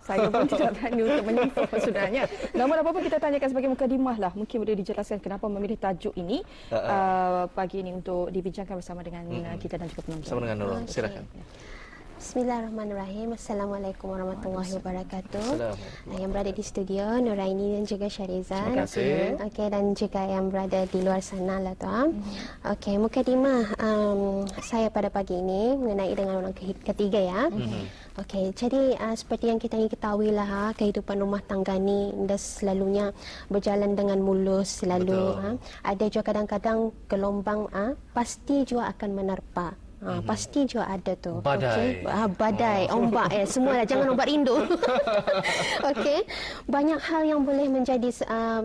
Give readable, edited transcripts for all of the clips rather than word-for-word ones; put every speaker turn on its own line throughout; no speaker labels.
Saya pun tidak berani untuk menyebut sebenarnya. Namun apa-apa kita tanyakan sebagai mukadimah lah. Mungkin boleh dijelaskan kenapa memilih tajuk ini pagi ini untuk dibincangkan bersama dengan kita dan juga penonton.
Bersama dengan Nurul. Silakan.
Bismillahirrahmanirrahim. Assalamualaikum warahmatullahi wabarakatuh. Yang berada di studio Nuraini dan juga Syarizan.
Terima kasih.
Okey, dan juga yang berada di luar sana lah tuan. Okey, mukadimah saya pada pagi ini mengenai dengan orang ketiga ya. Okey, jadi seperti yang kita ketahui lah, kehidupan rumah tangga ni dah selalunya berjalan dengan mulus selalu. Ada juga kadang-kadang gelombang pasti juga akan menerpa. Pasti juga ada tu.
Badai.
Okay. Badai, ombak, semua lah. Jangan ombak rindu. Okey. Banyak hal yang boleh menjadi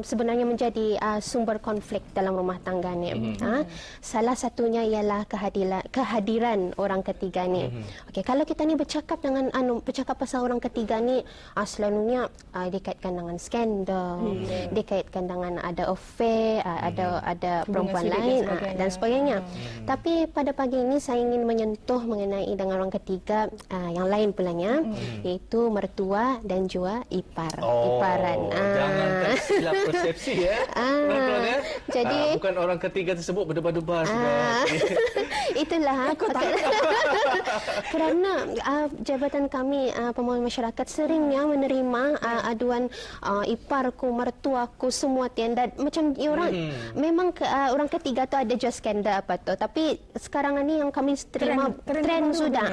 sebenarnya menjadi sumber konflik dalam rumah tangga ni. Salah satunya ialah kehadiran orang ketiga ni. Okey, kalau kita ni bercakap dengan bercakap pasal orang ketiga ni, selalunya dikaitkan dengan skandal, dikaitkan dengan ada affair, ada perempuan lain dan sebagainya. Tapi pada pagi ini saya ingin menyentuh mengenai dengan orang ketiga yang lain pulanya, iaitu mertua dan juga ipar. Iparan.
Jangan tersilap persepsi ya.
Jadi
bukan orang ketiga tersebut berdebar-debar sudah.
Itulah kerana jabatan kami pembangunan masyarakat seringnya menerima aduan iparku, mertuaku semua tiada macam orang memang orang ketiga tu ada just skandal apa tu, tapi sekarang ni yang kami terima trend sudah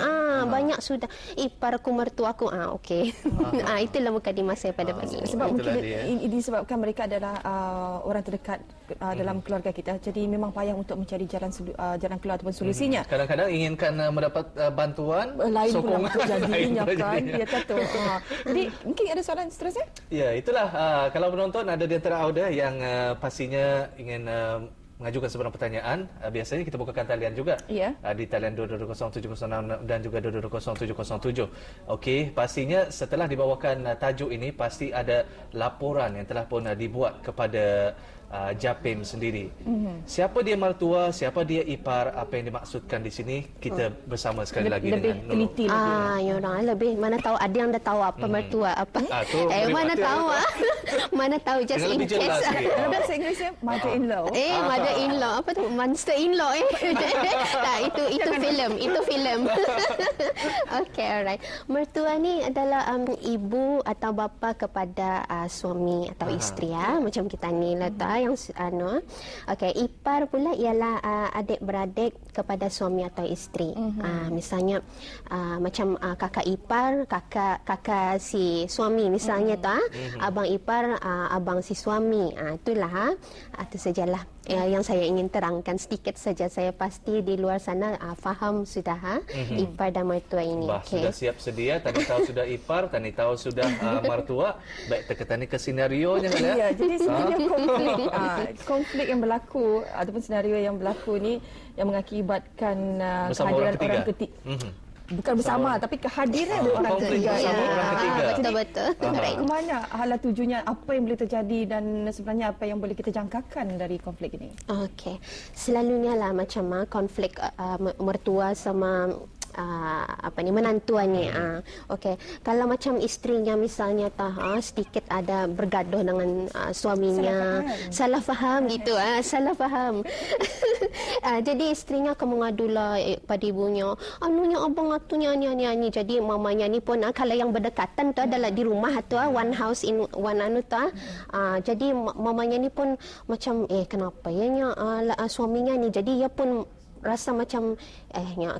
banyak sudah iparku, mertuaku okey. Itulah mukadimah saya pada pagi ini.
Sebab mungkin ini disebabkan mereka adalah orang terdekat dalam keluarga kita, jadi memang payah untuk mencari jalan keluar ataupun solusinya.
Kadang-kadang inginkan mendapat bantuan,
lain
sokongan
pula jadinya kan dia kata. Jadi mungkin ada soalan seterusnya?
Ya, itulah kalau penonton ada di antara anda yang pastinya ingin mengajukan sebarang pertanyaan, biasanya kita bukakan talian juga di talian 220706 dan juga 220707. Okey, pastinya setelah dibawakan tajuk ini pasti ada laporan yang telah pun dibuat kepada Japim sendiri. Siapa dia mertua, siapa dia ipar, apa yang dimaksudkan di sini, kita bersama sekali lagi
lebih
dengan
teliti lagi.
Ya orang lebih mana tahu ada yang dah tahu apa mertua apa. Mana tahu mana tahu just in case.
Dalam bahasa Inggerisnya mother-in-law.
Mother-in-law apa tu? Monster-in-law itu filem. Okey, alright. Mertua ni adalah ibu atau bapa kepada suami atau isteri macam kita ni lah yang okey, ipar pula ialah adik-beradik kepada suami atau isteri. Misalnya macam kakak ipar, kakak si suami misalnya abang ipar, abang si suami. Itulah itu sajalah yang saya ingin terangkan sedikit saja. Saya pasti di luar sana faham sudah ipar dan mertua ini.
Sudah siap sedia, tadi tahu sudah ipar, tadi tahu sudah mertua. Baik, kita ni ke senarionya kan.
Ya, jadi sebenarnya konflik yang berlaku ataupun senario yang berlaku ni yang mengakibatkan kehadiran orang ketiga. Bukan bersama, tapi kehadiran orang ketiga.
Betul.
Ke mana hala tujuannya, apa yang boleh terjadi dan sebenarnya apa yang boleh kita jangkakan dari konflik ini?
Okey, selalunya lah macam konflik mertua sama menantuannya. Okey, kalau macam isterinya misalnya sedikit ada bergaduh dengan suaminya, salah faham gitu, salah faham. Jadi isterinya akan mengadulah pada ibunya, anunya abang atunya ni. Jadi mamanya ni pun kalau yang berdekatan tu adalah di rumah tu one house in one jadi mamanya ni pun macam kenapa ya suaminya ni, jadi ia pun rasa macam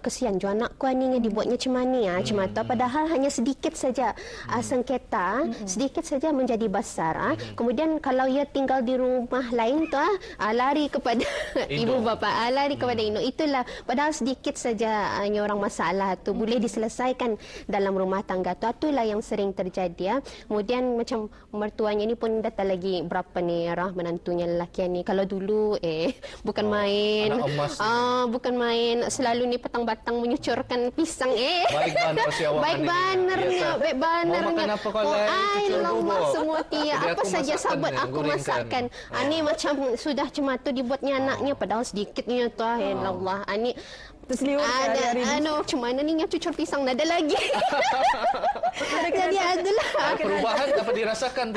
kesian jo anakku ni dibuatnya macam mana macam tu, padahal hanya sedikit saja sengketa, sedikit saja menjadi besar. Kemudian kalau ia tinggal di rumah lain tu lari kepada ibu bapa, lari kepada induk. Itulah padahal sedikit saja orang masalah tu boleh diselesaikan dalam rumah tangga tu. Itulah yang sering terjadi. Kemudian macam mertuanya ni pun datang lagi berapa ni menantunya lelaki ni, kalau dulu bukan main bukan main, selalu ni petang batang menyucurkan pisang
baik
banernya semua apa saja sahabat aku masakkan. Ni macam sudah cuma tu dibuatnya anaknya, padahal sedikitnya tu Allah ni
terseliwat
macam mana ni yang cucur pisang ada lagi.
Jadi
perubahan dapat dirasakan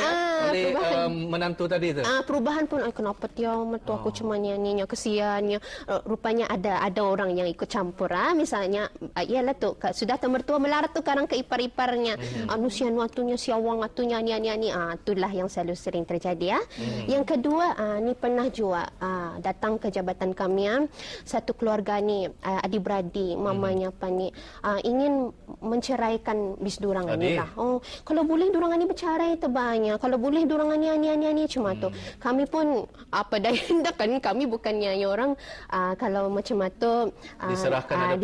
oleh menantu tadi tu.
Perubahan pun kenapa dia mertua aku cuma nyanyinya kesiannya. Rupanya ada orang yang ikut campur. Misalnya ialah tu sudah mertua melarat tu karang ke ipar-iparnya. Sian waktunya siawang atunya nyanyi. Itulah yang selalu sering terjadi ya. Yang kedua ni pernah juga datang ke jabatan kami satu keluarga ni adik-beradik mamanya apa ni ingin menceraikan bis durangan ni lah. Kalau boleh durangan ni bercerai terbanyak. Kalau boleh durangan ni cuma tu. Kami pun apa daya kan kami bukannya orang kalau macam tu diserahkan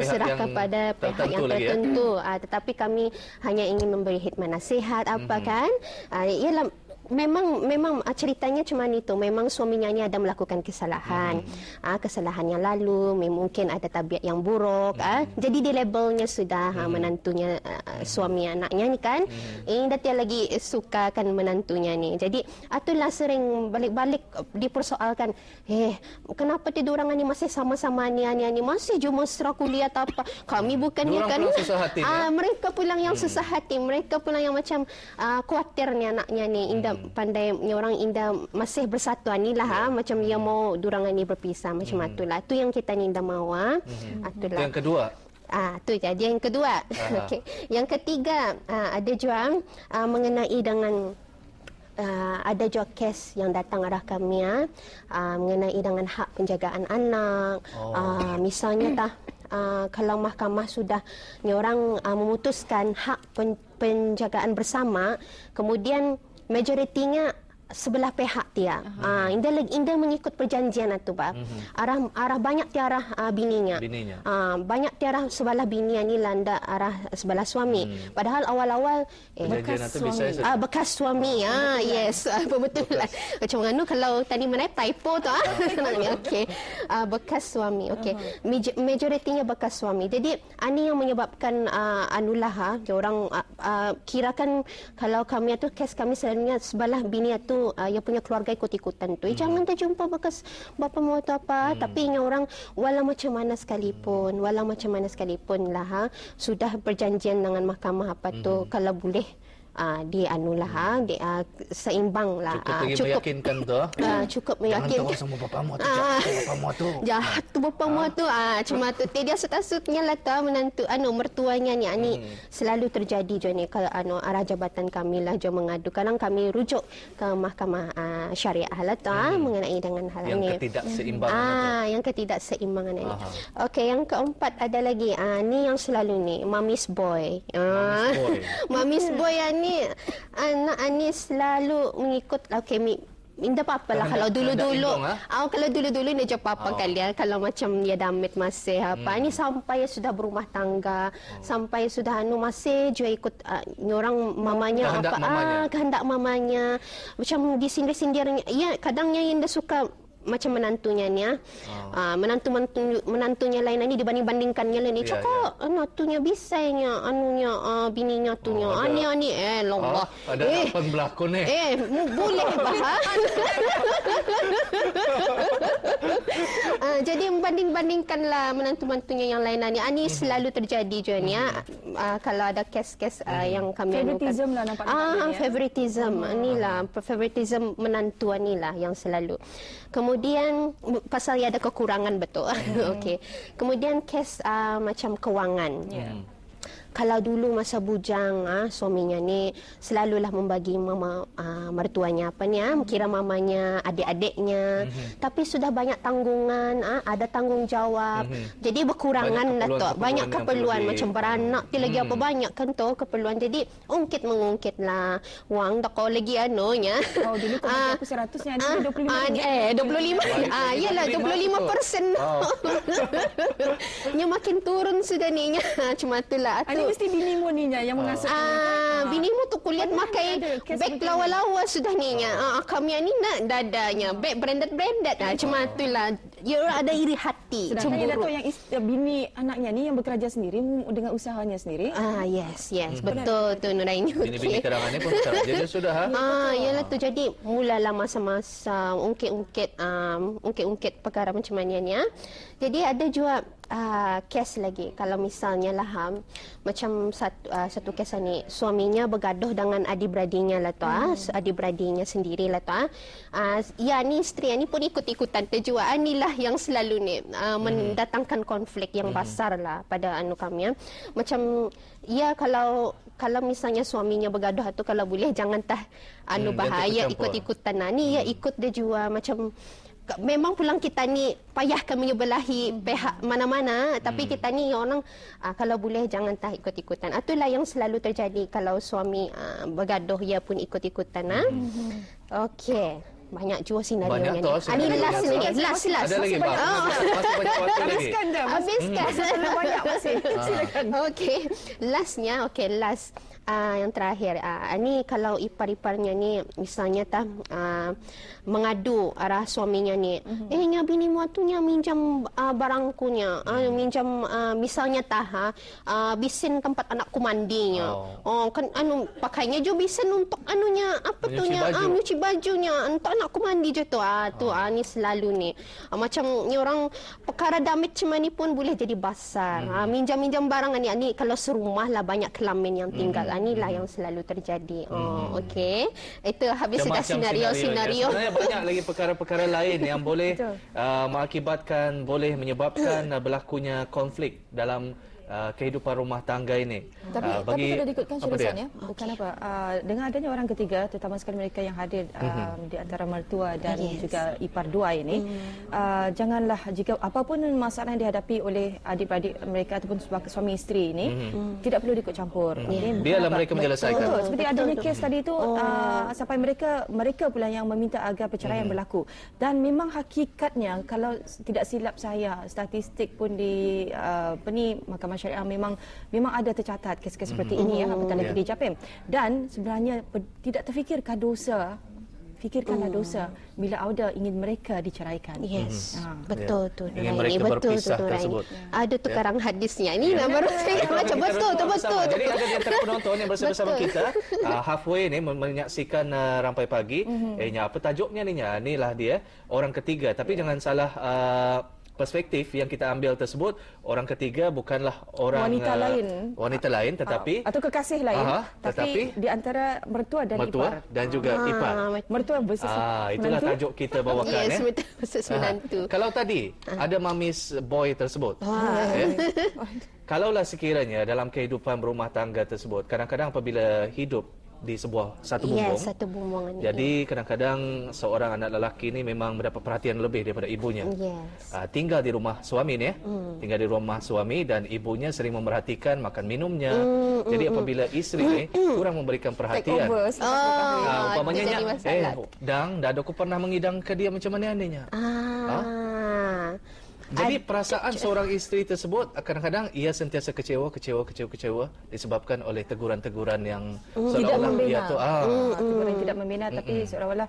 pada pihak yang tertentu tetapi kami hanya ingin memberi hikmah nasihat apa kan ialah memang ceritanya cuma itu. Memang suaminya ni ada melakukan kesalahan. Kesalahan yang lalu, mungkin ada tabiat yang buruk. Jadi di labelnya sudah menantunya suami anaknya ni kan. Dah tiada lagi suka kan menantunya ni. Jadi itulah sering balik-balik dipersoalkan. Kenapa tidurangan ni masih sama-sama ni masih je mesra kuliah atau apa. Kami bukannya kan. Mereka pulang yang susah hati. Mereka pulang yang macam khawatirnya anaknya ni. Pandai orang indah masih bersatuan ni lah macam dia mau durangan ni berpisah macam itulah. Tu yang kita ni indah mau itulah.
Yang kedua.
Tu jadi yang kedua. Okey. Yang ketiga ada juga mengenai dengan ada juga kes yang datang arah kami mengenai dengan hak penjagaan anak. Misalnya kalau mahkamah sudah ni orang memutuskan hak penjagaan bersama, kemudian majoritinya sebelah pihak dia. Indah mengikut perjanjian itu ba. Arah banyak tiara bininya. Banyak tiara sebelah bini ni landa arah sebelah suami. Padahal awal-awal bekas suami. Yes, betul lah. Macam mana kalau tadi mana typo tu okey. Bekas suami. Okey. Majoritinya bekas suami. Jadi ini yang menyebabkan anulah orang kirakan kalau kami tu kes kami selalunya sebelah bini tu yang punya keluarga ikut-ikutan tu. Jangan terjumpa bekas bapa mau atau apa. Tapi yang orang walau macam mana sekalipun lah sudah perjanjian dengan mahkamah apa tu kalau boleh di anulah seimbang lah.
Cukup meyakinkan tu.
Cukup meyakinkan.
Jangan tahu sama bapamu tu.
Jahat tu bapamu tu. Cuma tu dia setasutnya lah tu menantu mertuanya ni selalu terjadi je ni kalau arah jabatan kami lah je mengadu. Kadang kami rujuk ke mahkamah syariah lah tu mengenai dengan hal ni.
Yang ketidakseimbangan
yang ketidakseimbangan ni. Okey, yang keempat ada lagi ni yang selalu ni Mamis Boy. Mamis Boy ni anak ni selalu mengikut minta apa lah kalau dulu ni je apa kalian kalau macam dia damit masih apa ni sampai sudah berumah tangga sampai sudah masih juga ikut orang mamanya kehendak mamanya macam disindir-sindirnya kadangnya yang dia suka macam menantunya ni menantunya lain ni dibanding-bandingkannya lain ni cakap anaknya bisanya bininya tunya ani Allah
ada apa berlakon
boleh jadi membanding-bandingkanlah menantu-mantunya yang lain ni selalu terjadi je ni kalau ada kes-kes yang kami
favoritism lah nampaknya
favoritism inilah favoritism menantu inilah yang selalu. Kemudian pasal ada kekurangan betul. Okey. Kemudian kes macam kewangan. Kalau dulu masa bujang suaminya ni selalulah membagi mama mertuanya kira mamanya adik-adiknya tapi sudah banyak tanggungan ada tanggungjawab jadi berkurangan banyak keperluan macam beranak lagi apa banyak kan tu keperluan jadi ungkit lah wang tak kau lagi nya
dulu kalau aku 100 nya ada
25 iyalah 25% nya makin turun sudah ni cuma itulah
mesti binimu ni yang mengasuh.
Binimu tu kuliah pakai beg lawa-lawa sudah ni kami ni nak dadanya beg branded. Cuma itulah dia ada iri hati.
Sedangkan tu yang bini anaknya ni yang bekerja sendiri dengan usahanya sendiri.
Yes betul tu Nuraini.
Bini-bini karangan ni pun bekerja je sudah
yalah tu jadi mulalah masa-masa ungkit-ungkit perkara macam mana ni. Jadi ada juga kes lagi. Kalau misalnya lah macam satu kes ni suaminya bergaduh dengan adik-beradiknya lah tu, adik-beradiknya sendiri lah tu. Ya ni isteri ni pun ikut-ikutan terjua. Inilah yang selalu ni mendatangkan konflik yang besar lah pada kami. Macam ya kalau misalnya suaminya bergaduh tu, kalau boleh jangan bahaya ikut-ikutan. Ni ya ikut dia jua macam memang pulang kita ni payahkan menyebelahi pihak mana-mana, tapi kita ni orang kalau boleh jangan ikut-ikutan. Itulah yang selalu terjadi kalau suami bergaduh, ia pun ikut-ikutan. Okey, banyak jua senario ni. Ini last lagi.
Ada lagi bang. Masih banyak waktu lagi.
Habiskan.
Banyak masih. Silakan.
Okey, lastnya last. Yang terakhir, ni kalau ipar-iparnya ni misalnya mengadu arah suaminya ni, nya bini muatunya minjam barangkunya, minjam misalnya bisin tempat anakku mandinya. Kan pakainya jo bisin untuk apa nyuci bajunya untuk anakku mandi je tu. Ni selalu ni. Macam ni orang perkara damit cuma ni pun boleh jadi besar. Minjam-minjam barang ni kalau serumah lah banyak kelamin yang tinggal. Inilah yang selalu terjadi. Okey. Itu habis sudah senario-senario.
Sebenarnya banyak lagi perkara-perkara lain yang boleh mengakibatkan, boleh menyebabkan berlakunya konflik dalam kehidupan rumah tangga ini.
Tapi kalau diikutkan syariatnya, bukan apa. Dengan adanya orang ketiga, terutama sekali mereka yang hadir di antara mertua dan juga ipar dua ini, janganlah jika apapun masalah yang dihadapi oleh adik-beradik mereka ataupun suami isteri ini, tidak perlu diikut campur.
Biarlah mereka menyelesaikan.
Betul. Seperti adanya kes tadi itu, sampai mereka pula yang meminta agar perceraian berlaku. Dan memang hakikatnya, kalau tidak silap saya, statistik pun di Mahkamah Syariah memang ada tercatat kes-kes seperti ini apatah lagi di JAPIM. Dan sebenarnya tidak terfikirkan dosa. Fikirkanlah dosa bila ada ingin mereka diceraikan.
Betul tu.
Ingin mereka berpisah tersebut.
Ada tu karang hadisnya. Ini baru saya macam betul.
Jadi ada di antara penonton yang bersama kita halfway ni menyaksikan Rampai Pagi. Apa tajuknya ni? Inilah dia orang ketiga. Tapi jangan salah perspektif yang kita ambil tersebut, orang ketiga bukanlah orang wanita lain tetapi
atau kekasih lain, tapi di antara mertua dan ipar
dan juga ipar.
Mertua versus
itulah tajuk kita bawakan.
Versus menantu.
Kalau tadi ada mamis boy tersebut, kalaulah sekiranya dalam kehidupan berumah tangga tersebut, kadang-kadang apabila hidup di satu bumbung.
Satu bumbung.
Jadi kadang-kadang seorang anak lelaki ni memang mendapat perhatian lebih daripada ibunya. Tinggal di rumah suami ni, tinggal di rumah suami dan ibunya sering memerhatikan makan minumnya. Jadi apabila isteri ni kurang memberikan perhatian, umpamanya dah aku pernah mengidang ke dia macam mana adanya. Jadi perasaan seorang isteri tersebut kadang-kadang ia sentiasa kecewa disebabkan oleh teguran-teguran yang
seolah-olah dia teguran tidak membina tapi seolah-olah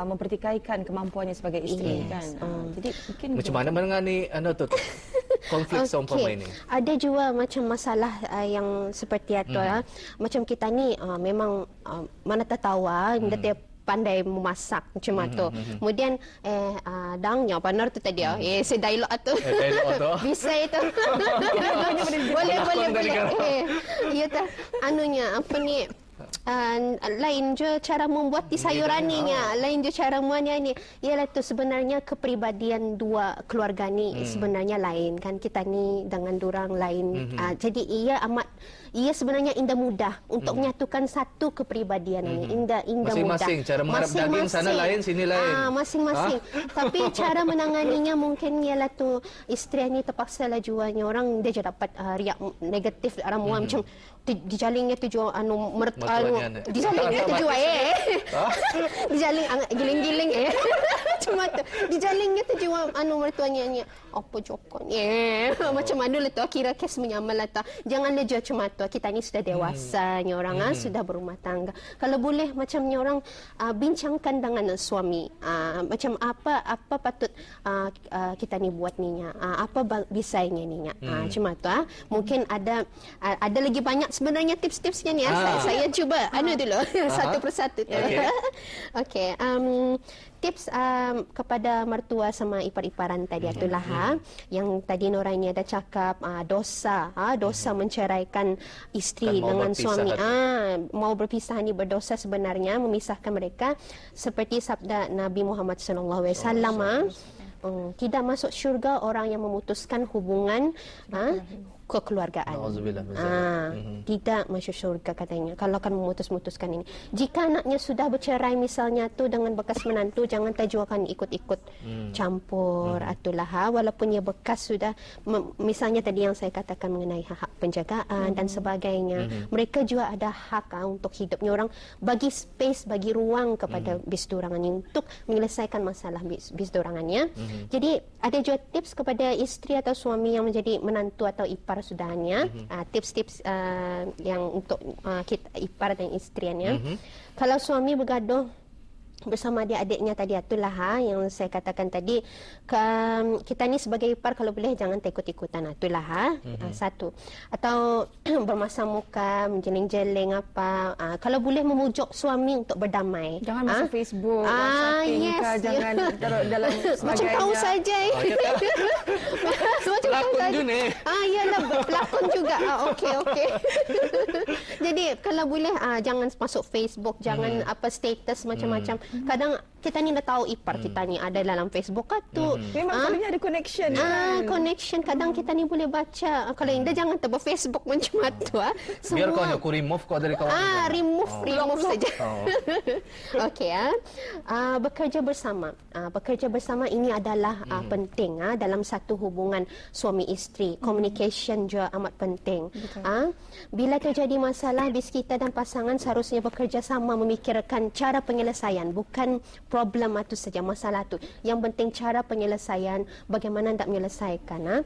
mempertikaikan kemampuannya sebagai isteri kan. Jadi mungkin
macam mana menangani konflik seumpama ini?
Ada juga macam masalah yang seperti itu macam kita ni memang mana tertawa dia pandai memasak macam tu. Kemudian dangnya partner tu tadi saya dialog tu. Bisa itu. boleh. Ya tu apa ni lain je cara membuat sayuraninya, lain je cara muannya ni. Ialah tu sebenarnya kepribadian dua keluarga ni sebenarnya lain kan, kita ni dengan dorang lain. Jadi ia sebenarnya indah mudah untuk menyatukan satu kepribadian ini. Indah
masing-masing
mudah.
Cara mengharap daging sana lain sini lain.
Masing-masing. Tapi cara menanganinya mungkin ialah tu isteri ni terpaksa lah jualnya orang dia je dapat riak negatif ramuan macam dijalingnya tu jual dijalingnya tu jual dijaling giling-giling cuma tu dijalingnya tu jual mertuanya ni apa jokon macam mana lah tu kira kes menyamal lah tu janganlah jual cuma tu kita ni sudah dewasanya orang sudah berumah tangga kalau boleh macamnya orang bincangkan dengan suami macam apa patut kita ni buat ninya apa bisanya ninya cuma tu mungkin ada lagi banyak sebenarnya tips-tipsnya ni saya cuba dulu satu persatu. Okey. tips kepada mertua sama ipar-iparan tadi itulah yang tadi Noraini ada cakap dosa menceraikan isteri dengan suami. Mau berpisah ni berdosa sebenarnya, memisahkan mereka seperti sabda Nabi Muhammad sallallahu alaihi wasallam. Tidak masuk syurga orang yang memutuskan hubungan kekeluargaan. Tidak masuk syurga katanya kalau akan memutuskan ini. Jika anaknya sudah bercerai misalnya tu dengan bekas menantu, jangan tajuakan ikut-ikut campur atulah walaupun ia bekas sudah misalnya tadi yang saya katakan mengenai hak penjagaan dan sebagainya. Mereka juga ada hak untuk hidupnya. Orang bagi space, bagi ruang kepada bisdorangan untuk menyelesaikan masalah bisdorangannya. Jadi ada juga tips kepada isteri atau suami yang menjadi menantu atau ipar sudahannya, tips-tips yang untuk kita ipar dan isteriannya. Kalau suami bergaduh bersama adik-adiknya tadi itulah yang saya katakan tadi, kita ni sebagai ipar kalau boleh jangan ikut-ikutan itulah satu, atau bermasam muka menjeling-jeling apa, kalau boleh memujuk suami untuk berdamai,
jangan masuk Facebook, WhatsApp, jangan taruh dalam
macam tahu saja macam
pelakon tu ni
yalah pelakon juga. Okey jadi kalau boleh jangan masuk Facebook, jangan apa status macam-macam. Kadang kita ni dah tahu ipar kita ni ada dalam Facebook tu.
Memang selalunya ada connection.
Connection. Kadang kita ni boleh baca. Kalau Indah jangan tebar Facebook macam tu.
Biar kau aku remove kau dari kawan.
Remove saja. Okey bekerja bersama. Bekerja bersama ini adalah penting dalam satu hubungan suami isteri. Communication juga amat penting. Bila terjadi masalah, bis kita dan pasangan seharusnya bekerja sama memikirkan cara penyelesaian, bukan problem itu saja masalah tu. Yang penting cara penyelesaian, bagaimana nak menyelesaikan.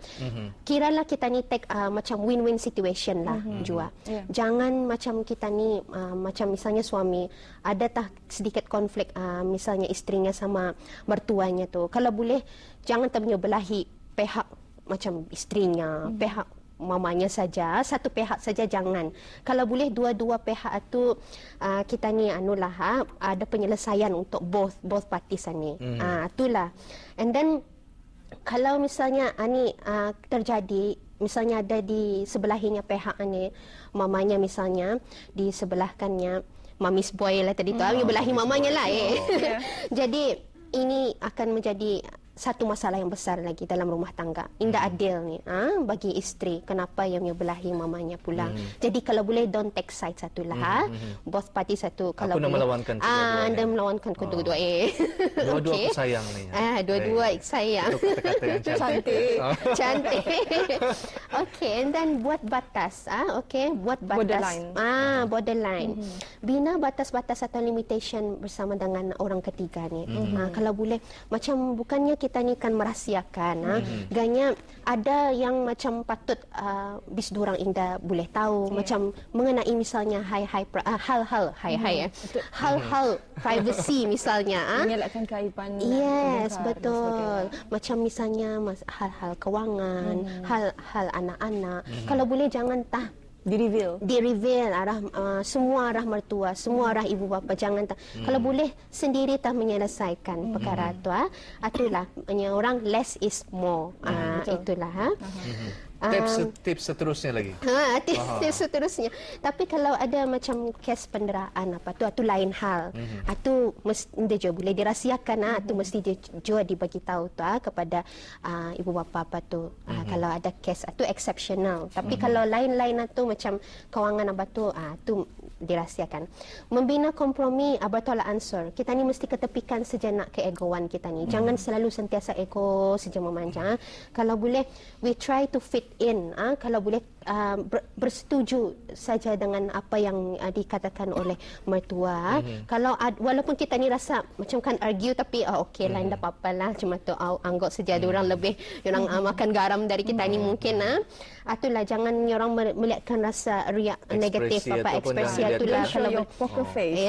Kiralah kita ni take macam win-win situation lah jua. Jangan macam kita ni macam misalnya suami ada sedikit konflik misalnya isterinya sama mertuanya tu. Kalau boleh jangan terbelahi pihak macam isterinya, pihak mamanya saja, satu pihak saja jangan. Kalau boleh dua-dua pihak itu kita ni ada penyelesaian untuk both parties ni. Itulah. And then kalau misalnya terjadi misalnya ada di sebelahinya pihak ni, mamanya misalnya di sebelahkannya mamis boy lah tadi tu, belahi mamanya lah. Jadi ini akan menjadi satu masalah yang besar lagi dalam rumah tangga. Indah adil ni bagi isteri, kenapa yang menyebelahi mamanya pula. Jadi kalau boleh don't take side satulah. Both party satu. Kalau
aku nak melawankan
anda melawankan kedua-dua.
Dua-dua aku sayang ni.
Dua-dua sayang.
Itu kata-kata yang cantik.
Cantik. Okey, and then buat batas. Buat batas. Borderline. Bina batas-batas atau limitation bersama dengan orang ketiga ni. Kalau boleh macam bukannya kita ni kan merahsiakan. Ganya ada yang macam patut bisdurang Indah boleh tahu, macam mengenai misalnya hal-hal privacy misalnya.
Mengelakkan keaiban.
Yes, betul. Macam misalnya hal-hal kewangan, hal-hal anak-anak. Kalau boleh jangan di-reveal semua arah mertua, semua arah ibu bapa, jangan kalau boleh sendiri menyelesaikan perkara tu. Itulah orang less is more. Itulah.
Tips seterusnya lagi.
Tips seterusnya. Tapi kalau ada macam kes penderaan tu lain hal. Itu mesti dia boleh dirahsiakan. Itu mesti dia juga dibagi tahu kepada ibu bapa tu. Kalau ada kes itu exceptional. Tapi kalau lain-lain tu macam kewangan tu dirahsiakan. Membina kompromi tolak ansur. Kita ni mesti ketepikan sejenak keegoan kita ni. Jangan selalu sentiasa ego saja memanja. Kalau boleh we try to fit in. Kalau boleh bersetuju saja dengan apa yang dikatakan oleh mertua. Kalau walaupun kita ni rasa macam kan argue tapi okey lah, tak apa-apa lah, cuma tu anggap saja orang lebih orang makan garam dari kita ni mungkin. Itulah jangan orang melihatkan rasa riak negatif ekspresi itulah. Kalau
poker face.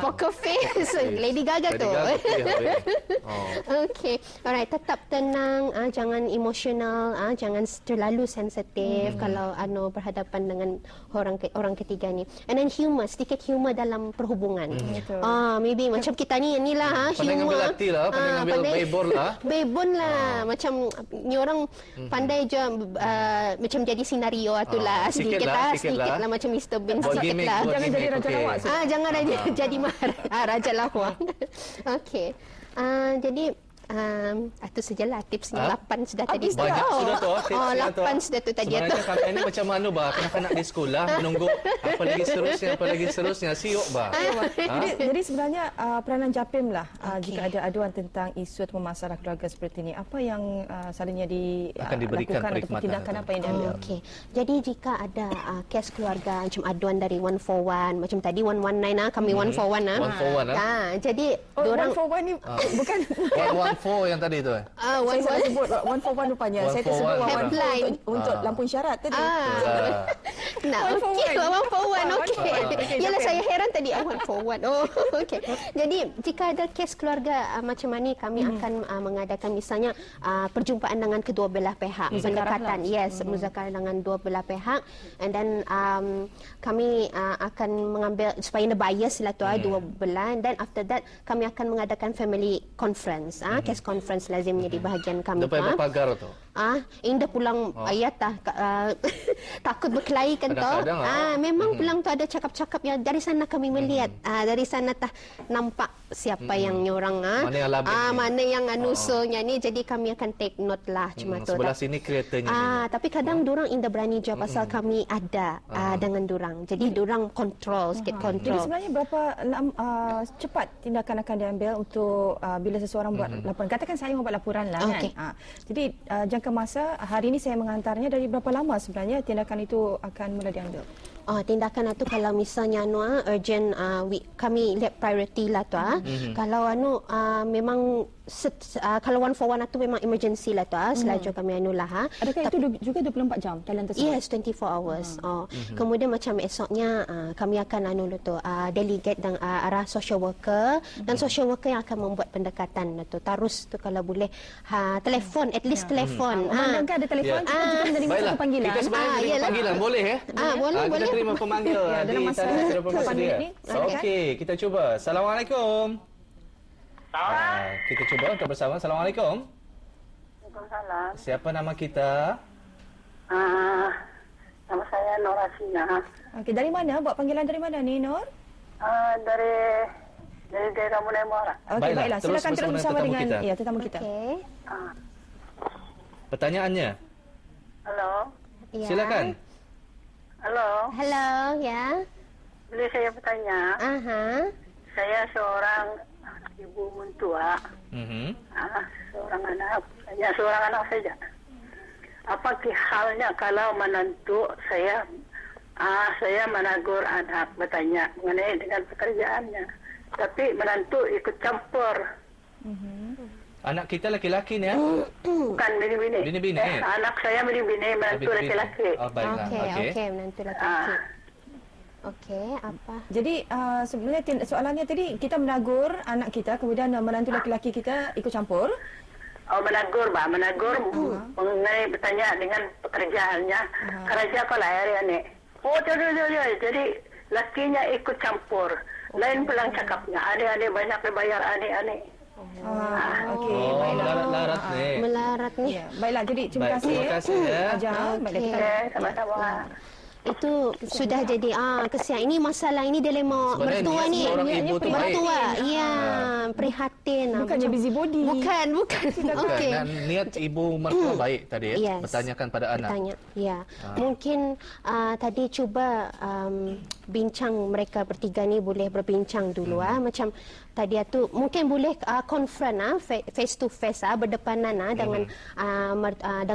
Poker face. Lady Gaga tu. Okey. Alright, tetap tenang, jangan emosional, jangan terlalu sensitif. kalau berhadapan dengan orang ketiga ni. And then humor, sedikit humor dalam perhubungan. Maybe macam kita ni inilah
pandai
humor.
Pandai ngambil hati lah, pandai ngambil baybon lah.
Baybon lah. Macam ni orang pandai je macam jadi senario itulah. Sedikit lah macam Mr. Bean sikit lah.
Jangan jadi raja lawak.
Jangan jadi raja lawak. Okey. Jadi itu sajalah tipsnya. 8 sudah tadi.
Banyak sudah tu.
8 sudah tu tadi.
Sebenarnya kami ini macam mana bah? Kanak-kanak di sekolah menunggu apa lagi seterusnya. Siok bah.
Jadi sebenarnya peranan JAPIM lah jika ada aduan tentang isu atau masalah keluarga seperti ini. Apa yang selalunya
akan diberikan
ataupun tindakan apa yang diambil?
Okey. Jadi jika ada kes keluarga macam aduan dari 141 macam tadi 119 kami 141 jadi
orang 141 ni bukan
114 yang tadi tu.
Saya salah sebut 141 rupanya. Saya tersebut
headline
untuk lampu isyarat tadi.
Okey, 141. Okey. Yalah saya heran tadi 141. Okey. Jadi jika ada kes keluarga macam ni kami akan mengadakan misalnya perjumpaan dengan kedua belah pihak, pendekatan. Yes, muzakarah dengan dua belah pihak, and then kami akan mengambil supaya bias lah tu dua belah, and then after that kami akan mengadakan family conference. Case conference lazimnya di bahagian kami.
Dapat pagar tu.
Indah pulang ayat takut berkelahi kan tu. Memang pulang tu ada cakap-cakap yang dari sana kami melihat. Dari sana nampak siapa yang nyorang. Mana yang anusulnya ni. Jadi kami akan take note lah cuma tu.
Sebelah sini kreatornya.
Tapi kadang dorang indah berani je pasal kami ada dengan dorang. Jadi dorang kontrol, sikit kontrol.
Jadi sebenarnya berapa cepat tindakan akan diambil untuk bila seseorang buat laporan. Katakan saya membuat laporan lah kan. Jadi jangka masa hari ini saya menghantarnya, dari berapa lama sebenarnya tindakan itu akan mula diambil?
Tindakan itu kalau misalnya urgent kami lihat priority lah tu. Kalau memang kalau 141 itu memang emergency lah tu. Selaju kami lah.
Adakah itu juga 24 jam talian tersebut?
Yes, 24 hours. Kemudian macam esoknya kami akan delegate dan arah social worker, dan social worker yang akan membuat pendekatan tu. Terus tu kalau boleh telefon, at least telefon.
Memandangkan ada telefon, kita juga menerima satu panggilan.
Kita sebenarnya panggilan boleh
boleh.
Kita terima pemanggil di talian telefon sedia. Okey, kita cuba. Assalamualaikum. Kita cuba untuk bersama. Assalamualaikum.
Waalaikumsalam.
Siapa nama kita?
Nama saya Nur Asina.
Okey, dari mana? Buat panggilan dari mana ni, Nur?
Dari daerah Mulai Muara.
Okey, baiklah. Silakan terus bersama dengan tetamu kita.
Okey.
Pertanyaannya.
Halo.
Silakan.
Halo.
Halo, ya.
Boleh saya bertanya? Saya seorang ibu mentua. Seorang anak. Hanya seorang anak saja. Apa halnya kalau menantu saya menegur anak, bertanya mengenai dengan pekerjaannya. Tapi menantu ikut campur.
Anak kita laki-laki ni ya?
Bukan bini-bini.
Bini-bini.
Anak saya bini-bini, menantu laki-laki.
Baiklah.
Okey, menantu laki-laki. Okey, apa?
Jadi sebenarnya soalannya tadi, kita menegur anak kita, kemudian menantu laki-laki kita ikut campur.
Menegur mengenai bertanya dengan pekerjaannya. Kerja kau lahir ni. Jadi lakinya ikut campur. Lain pulang cakapnya. Adik-adik banyak dibayar adik-adik.
Okey,
melarat ni.
Melarat ni.
Baiklah, jadi terima kasih.
Terima kasih ya.
Sama-sama.
Itu sudah jadi kesian. Ini masalah, ini dilema mertua ni. Mertua, prihatin.
Bukannya busybody.
Bukan. Okey.
Dan niat ibu mertua baik tadi bertanyakan pada anak.
Mungkin tadi cuba bincang mereka bertiga ni, boleh berbincang dulu macam tadi tu mungkin boleh confront face to face berdepanan dengan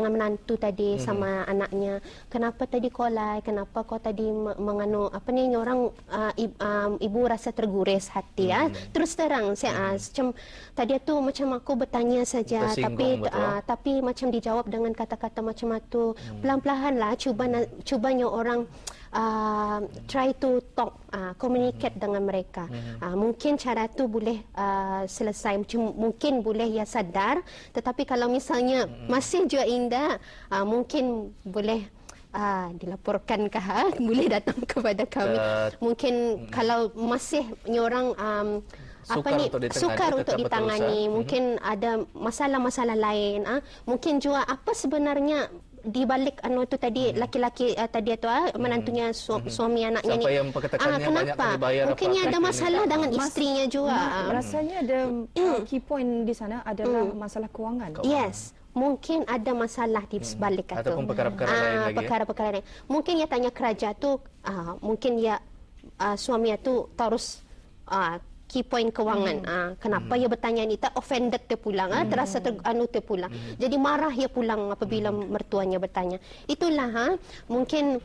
menantu tadi sama anaknya. Kenapa tadi kau kenapa kau tadi menganu orang ibu rasa terguris hati terus terang saya macam tadi tu macam aku bertanya saja tapi macam dijawab dengan kata-kata macam tu. Pelan-pelan lah cubanya orang try to talk, communicate dengan mereka. Mungkin cara tu boleh selesai, mungkin boleh sadar, tetapi kalau misalnya masih juga indah, mungkin boleh dilaporkankah boleh datang kepada kami. Mungkin kalau masih orang sukar untuk ditangani, mungkin ada masalah-masalah lain, mungkin juga apa sebenarnya di balik tu tadi, laki-laki tadi tu menantunya suami anaknya
sampai yang perkatakannya banyak kali bayar,
mungkin ada masalah dengan isterinya juga.
Rasanya ada key point di sana adalah masalah kewangan.
Yes, mungkin ada masalah di sebalik itu.
Ataupun perkara-perkara lain lagi.
Perkara-perkara lain. Mungkin ya tanya kerja tu, mungkin ya suami tu terus key point kewangan. Kenapa ia bertanya ni, tak offended dia pulang, terasa dia pulang. Jadi marah ia pulang apabila mertuanya bertanya. Itulah mungkin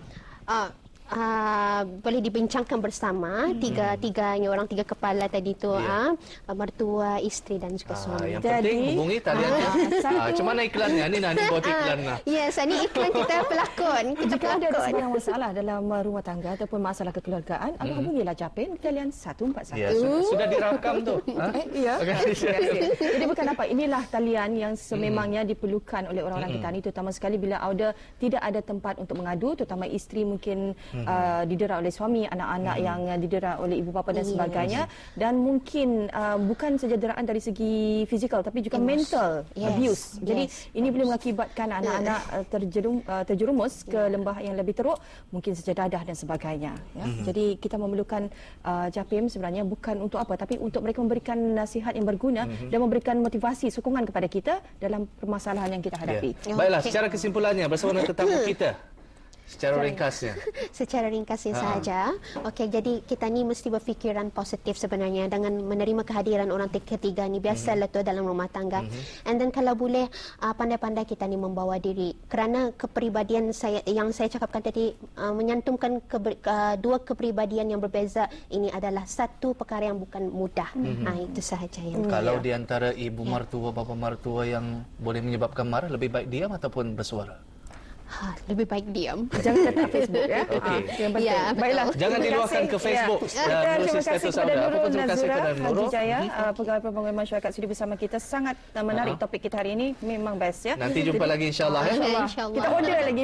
boleh dibincangkan bersama tiga kepala tadi tu, mertua, isteri dan juga suami.
Yang penting hubungi talian. Macam mana iklannya? Ni nak buat iklan lah.
Yes, ini iklan kita pelakon.
Jika ada sebarang masalah dalam rumah tangga ataupun masalah kekeluargaan, hubungilah Japim talian 141.
Ya, sudah dirakam tu.
Ya. Jadi bukan apa, inilah talian yang sememangnya diperlukan oleh orang-orang kita ni, terutama sekali bila ada tidak ada tempat untuk mengadu, terutama isteri mungkin didera oleh suami, anak-anak yang didera oleh ibu bapa dan sebagainya, dan mungkin bukan saja deraan dari segi fizikal tapi juga mental abuse. Jadi ini boleh mengakibatkan anak-anak terjerumus ke lembah yang lebih teruk, mungkin sejadah dan sebagainya. Jadi kita memerlukan Japim sebenarnya bukan untuk apa, tapi untuk mereka memberikan nasihat yang berguna dan memberikan motivasi, sokongan kepada kita dalam permasalahan yang kita hadapi.
Baiklah, secara kesimpulannya bersama tetamu kita, secara ringkasnya.
Secara ringkasnya sahaja. Okey, jadi kita ni mesti berfikiran positif sebenarnya dengan menerima kehadiran orang ketiga ni. Biasalah tu dalam rumah tangga. And then kalau boleh pandai-pandai kita ni membawa diri. Kerana kepribadian saya yang saya cakapkan tadi, menyantumkan dua kepribadian yang berbeza ini adalah satu perkara yang bukan mudah. Itu sahaja yang
kalau di antara ibu mertua, bapa mertua yang boleh menyebabkan marah, lebih baik diam ataupun bersuara?
Lebih baik diam.
Jangan letak Facebook ya.
Okey.
Yang penting.
Baiklah.
Jangan diluahkan ke Facebook.
Terima kasih kepada Nurul Nazira
Nurul
Jaya, Pegawai Pembangunan Masyarakat sudi bersama kita. Sangat menarik topik kita hari ini. Memang best ya.
Nanti jumpa lagi insya-Allah ya.
Insya-Allah.
Kita order lagi.